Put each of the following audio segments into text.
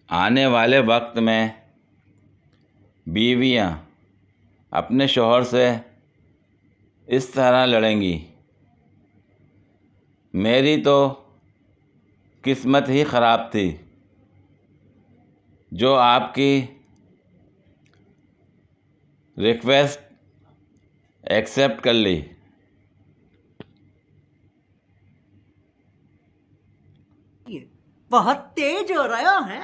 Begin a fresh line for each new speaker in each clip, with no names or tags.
आने वाले वक्त में बीवियां अपने शौहर से इस तरह लड़ेंगी। मेरी तो किस्मत ही ख़राब थी जो आपकी रिक्वेस्ट एक्सेप्ट कर ली।
बहुत तेज हो रहा है।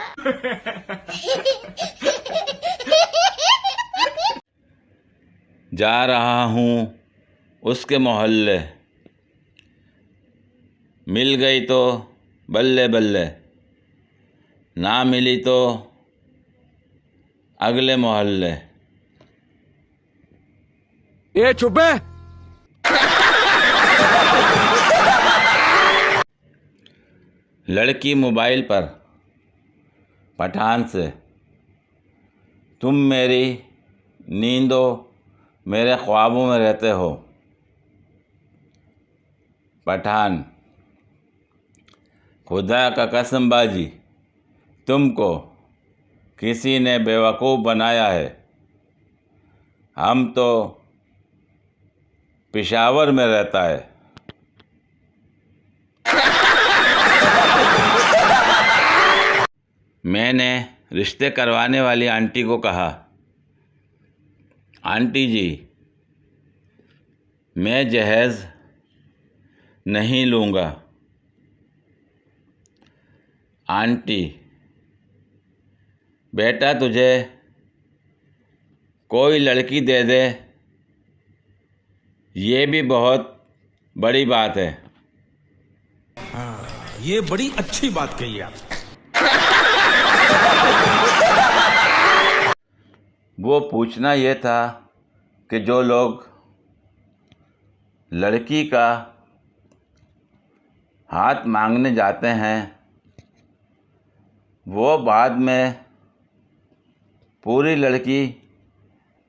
जा रहा हूँ उसके मोहल्ले, मिल गई तो बल्ले बल्ले, ना मिली तो अगले मोहल्ले।
ये चुप है।
लड़की मोबाइल पर पठान से, तुम मेरी नींदों मेरे ख्वाबों में रहते हो। पठान, खुदा का कसम बाजी, तुमको किसी ने बेवकूफ़ बनाया है। हम तो पेशावर में रहता है। मैंने रिश्ते करवाने वाली आंटी को कहा, आंटी जी, मैं जहेज़ नहीं लूँगा। आंटी, बेटा तुझे कोई लड़की दे दे ये भी बहुत बड़ी बात है।
ये बड़ी अच्छी बात कही आप।
वो पूछना ये था कि जो लोग लड़की का हाथ मांगने जाते हैं वो बाद में पूरी लड़की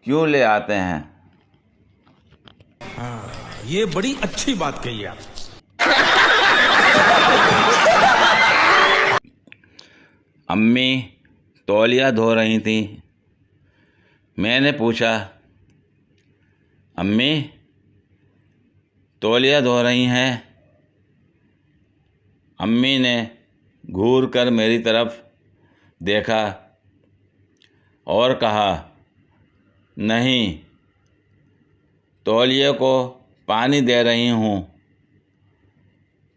क्यों ले आते हैं।
ये बड़ी अच्छी बात कही आप।
अम्मी तौलिया धो रही थी। मैंने पूछा, अम्मी तौलिया धो रही हैं? अम्मी ने घूर कर मेरी तरफ देखा और कहा, नहीं, तौलिए को पानी दे रही हूँ।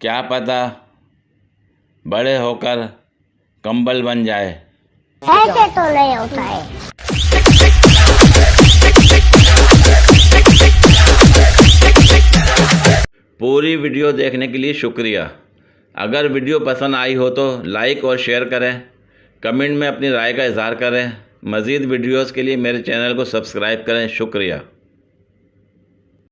क्या पता बड़े होकर कंबल बन जाए।
ऐसे तो नहीं होता है।
पूरी वीडियो देखने के लिए शुक्रिया। अगर वीडियो पसंद आई हो तो लाइक और शेयर करें, कमेंट में अपनी राय का इजहार करें। मज़ीद वीडियोस के लिए मेरे चैनल को सब्सक्राइब करें। शुक्रिया।